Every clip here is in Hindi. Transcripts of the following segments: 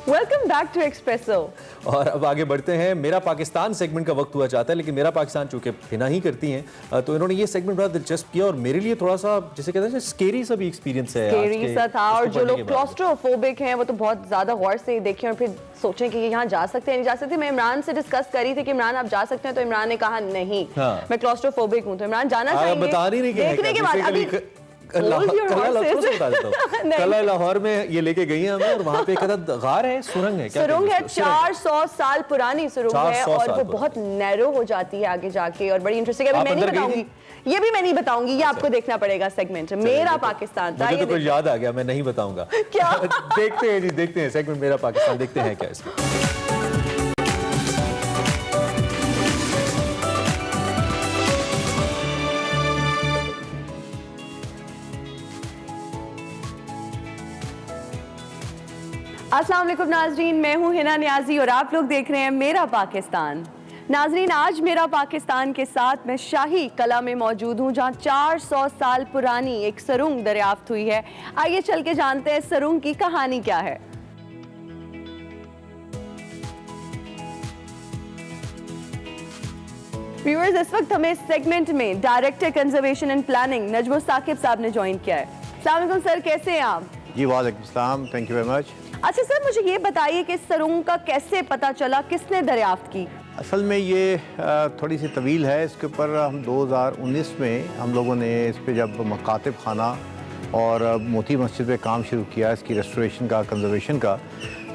Welcome back to espresso. और अब आगे बढ़ते हैं। मेरा पाकिस्तान सेगमेंट का वक्त हुआ चाहता है, लेकिन मेरा पाकिस्तान चूंकि हिना ही करती हैं तो इन्होंने ये सेगमेंट बड़ा दिलचस्प किया और मेरे लिए थोड़ा सा जिसे कहते हैं स्केरी सा भी एक्सपीरियंस है। स्केरी सा था और जो लोग क्लॉस्ट्रोफोबिक हैं वो तो बहुत ज्यादा गौर से देखें और फिर सोचें कि यहाँ जा सकते हैं नहीं जा सकते। मैं इमरान से डिस्कस करी थी कि इमरान आप जा सकते हैं, तो इमरान ने कहा नहीं, मैं क्लॉस्ट्रोफोबिक हूँ। तो इमरान जाना चाहिए बता नहीं देखने के बाद अभी कल लाहौर में ये लेके गई हैं हमें और वहाँ पे एक गार है, सुरंग है, सुरंग है 400 साल पुरानी सुरंग है और वो बहुत नैरो हो जाती है आगे जाके और बड़ी इंटरेस्टिंग है। मैं नहीं बताऊंगी, ये भी मैं नहीं बताऊंगी, ये आपको देखना पड़ेगा सेगमेंट मेरा पाकिस्तान था। मुझे तो कुछ याद आ गया, मैं नहीं बताऊंगा क्या देखते हैं जी, देखते हैं सेगमेंट मेरा पाकिस्तान, देखते हैं क्या इसमें। अस्सलाम वालेकुम नाजरीन, मैं हूँ हिना नियाजी और आप लोग देख रहे हैं मेरा पाकिस्तान। नाजरीन, आज मेरा पाकिस्तान के साथ मैं शाही कला में मौजूद हूँ, जहाँ 400 साल पुरानी एक सुरंग दरियाफ्त हुई है। आइए चल के जानते हैं सुरंग की कहानी क्या है। व्यूअर्स, इस वक्त हमें इस सेगमेंट में director conservation and planning Najmo Saqib साहब ने ज्वाइन किया है। अस्सलाम वालेकुम सर, कैसे हैं आप? जी वालेकुम सलाम, थैंक यू वेरी मच। अच्छा सर, मुझे ये बताइए कि इस सुरंग का कैसे पता चला, किसने दरियाफ्त की? असल में ये थोड़ी सी तवील है। इसके ऊपर हम 2019 में हम लोगों ने इस पे जब मकातिब खाना और मोती मस्जिद पे काम शुरू किया इसकी रेस्टोरेशन का, कंजर्वेशन का।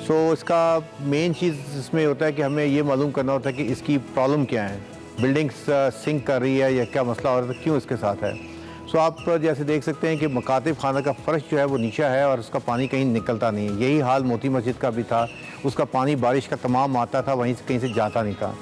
सो इसका मेन चीज़ इसमें होता है कि हमें ये मालूम करना होता है कि इसकी प्रॉब्लम क्या है, बिल्डिंग्स सिंक कर रही है या क्या मसला हो रहा है, क्यों इसके साथ है। सो आप जैसे देख सकते हैं कि मकातिब खाना का फ़र्श जो है वो नीचा है और उसका पानी कहीं निकलता नहीं है। यही हाल मोती मस्जिद का भी था, उसका पानी बारिश का तमाम आता था, वहीं से कहीं से जाता नहीं था।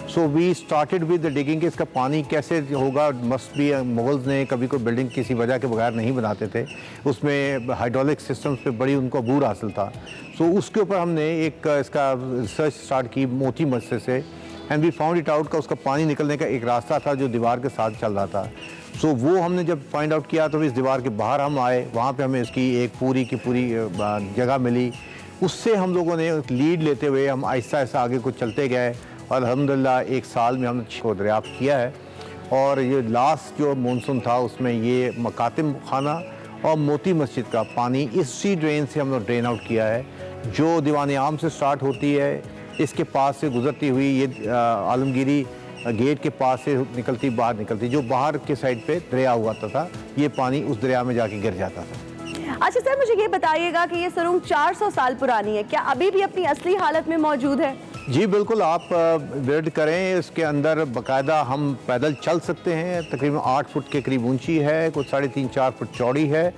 So we started with the digging कि इसका पानी कैसे होगा। मस्ट भी मुगल्स ने कभी कोई बिल्डिंग किसी वजह के बगैर नहीं बनाते थे, उसमें हाइड्रोलिक सिस्टम्स पे बड़ी उनको अबूर हासिल था। सो उसके ऊपर हमने एक इसका रिसर्च स्टार्ट की मोती मस्जिद से, and we found it out का उसका पानी निकलने का एक रास्ता था जो दीवार के साथ चल रहा था। सो वो हमने जब फाइंड आउट किया तो इस दीवार के बाहर हम आए, वहाँ पे हमें इसकी एक पूरी की पूरी जगह मिली। उससे हम लोगों ने लीड लेते हुए हम आहिस्ता आहिस्ता आगे को चलते गए और अल्हम्दुलिल्लाह 1 साल में हमने इसको दरियाफ्त किया है। और ये लास्ट जो मानसून था उसमें ये मकातिब खाना और मोती मस्जिद का पानी इसी ड्रेन से हम लोग ड्रेन आउट किया है, जो दीवान आम से स्टार्ट होती है, इसके पास से गुजरती हुई ये आलमगीरी गेट के पास से निकलती, बाहर निकलती, जो बाहर के साइड पे दरिया हुआ था, ये पानी उस दरिया में जाके गिर जाता था। अच्छा सर, मुझे ये बताइएगा कि ये सुरंग 400 साल पुरानी है, क्या अभी भी अपनी असली हालत में मौजूद है? जी बिल्कुल, आप विजिट करें। इसके अंदर बाकायदा हम पैदल चल सकते हैं। तकरीबन 8 फुट के करीब ऊंची है, कुछ 3.5-4 फुट चौड़ी है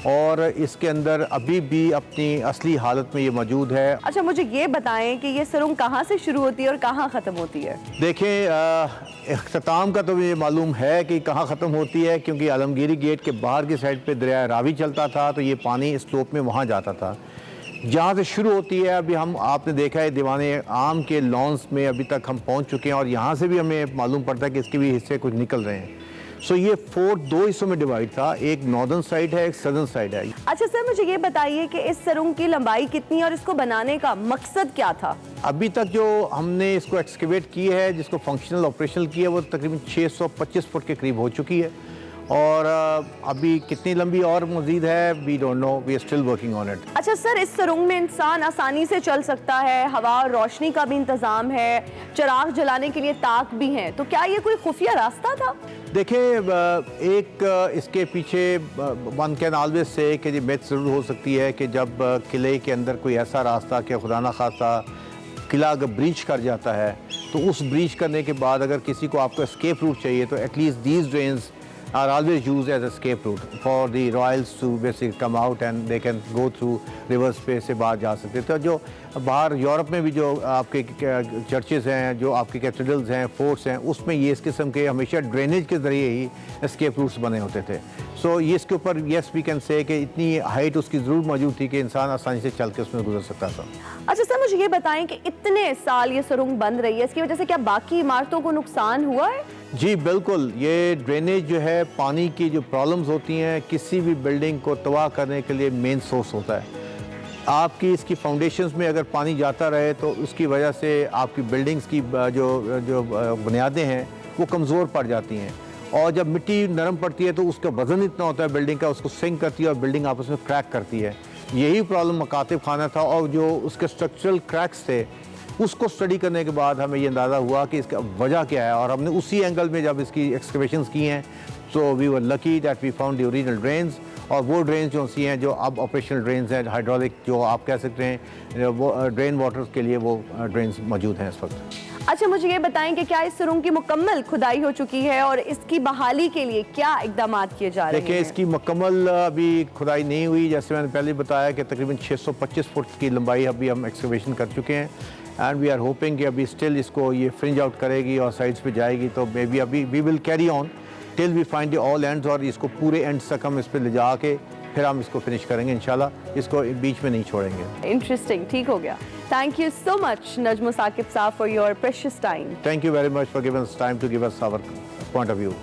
और इसके अंदर अभी भी अपनी असली हालत में ये मौजूद है। अच्छा, मुझे ये बताएं कि ये सुरंग कहाँ से शुरू होती है और कहाँ ख़त्म होती है? देखें, इख्तिताम का तो ये मालूम है कि कहाँ ख़त्म होती है, क्योंकि आलमगीरी गेट के बाहर की साइड पे दरिया रावी चलता था, तो ये पानी स्लोप में वहाँ जाता था। जहाँ से शुरू होती है, अभी हम आपने देखा है दीवाने आम के लॉन्स में अभी तक हम पहुँच चुके हैं और यहाँ से भी हमें मालूम पड़ता है कि इसके भी हिस्से कुछ निकल रहे हैं। सो ये फोर्ट 2 हिस्सों में डिवाइड था, एक नॉर्दर्न साइड है, एक सदर्न साइड है। अच्छा सर, मुझे ये बताइए कि इस सुरंग की लंबाई कितनी है और इसको बनाने का मकसद क्या था? अभी तक जो हमने इसको एक्सकेवेट की है, जिसको फंक्शनल ऑपरेशनल की है, वो तकरीबन 625 फुट के करीब हो चुकी है। और अभी कितनी लंबी और मजीद है, we don't know, we are still working on it. अच्छा सर, इस सुरंग में इंसान आसानी से चल सकता है, हवा और रोशनी का भी इंतजाम है, चिराग जलाने के लिए ताक भी हैं, तो क्या ये कोई खुफिया रास्ता था? देखिए, एक इसके पीछे वन कैन ऑलवेज से कि ये मिथ ज़रूर हो सकती है कि जब किले के अंदर कोई ऐसा रास्ता कि खुदा न खासा किला अगर ब्रीच कर जाता है, तो उस ब्रीच करने के बाद अगर किसी को आपको एस्केप रूट चाहिए, तो at least these drains are always used as escape route for the royals to basically come out and they can go through river space से बाहर जा सकते। तो जो बाहर यूरोप में भी जो आपके चर्चेज़ हैं, जो आपके कैथेड्रल्स हैं, फोर्ट्स हैं, उसमें ये इस किस्म के हमेशा ड्रेनेज के ज़रिए ही एस्केप रूट्स बने होते थे। सो ये इसके ऊपर येस वी कैन से कि इतनी हाइट उसकी ज़रूर मौजूद थी कि इंसान आसानी से चल के उसमें गुजर सकता था। अच्छा सर, मुझे ये बताएं कि इतने साल ये सुरंग बंद रही है, इसकी वजह से क्या बाकी इमारतों को नुकसान हुआ है? जी बिल्कुल, ये ड्रेनेज जो है, पानी की जो प्रॉब्लम्स होती हैं, किसी भी बिल्डिंग को तबाह करने के लिए मेन सोर्स होता है। आपकी इसकी फाउंडेशंस में अगर पानी जाता रहे तो उसकी वजह से आपकी बिल्डिंग्स की जो बुनियादें हैं वो कमज़ोर पड़ जाती हैं, और जब मिट्टी नरम पड़ती है तो उसका वज़न इतना होता है बिल्डिंग का, उसको सिंक करती है और बिल्डिंग आपस में क्रैक करती है। यही प्रॉब्लम मकातिब खाना था, और जो उसके स्ट्रक्चरल क्रैक्स थे उसको स्टडी करने के बाद हमें ये अंदाज़ा हुआ कि इसका वजह क्या है, और हमने उसी एंगल में जब इसकी एक्सकवेशंस की हैं तो we were lucky that we found the original drains, और वो ड्रेन्स जो सी हैं जो अब ऑपरेशनल ड्रेन्स हैं, हाइड्रोलिक जो आप कह सकते हैं, वो ड्रेन वाटर्स के लिए वो ड्रेन्स मौजूद हैं इस वक्त। अच्छा, मुझे ये बताएं कि क्या इस सुरंग की मुकम्मल खुदाई हो चुकी है और इसकी बहाली के लिए क्या इकदाम किए जा रहे हैं? देखिए, इसकी मुकम्मल अभी खुदाई नहीं हुई, जैसे मैंने पहले बताया कि तकरीबन 625 फुट की लंबाई अभी हम एक्सकवेशन कर चुके हैं, एंड वी आर होपिंग कि अभी स्टिल इसको ये फ्रिंज आउट करेगी और साइड्स पे जाएगी, तो मे बी अभी we will carry on till we find all ends, और इसको पूरे एंड्स तक हम इस पर ले जा के फिर हम इसको फिनिश करेंगे इंशाल्लाह, इसको बीच में नहीं छोड़ेंगे। इंटरेस्टिंग, ठीक हो गया। थैंक यू सो मच नजम साकिब साहब for your precious time. Thank you very much for giving us time to give us our point of view.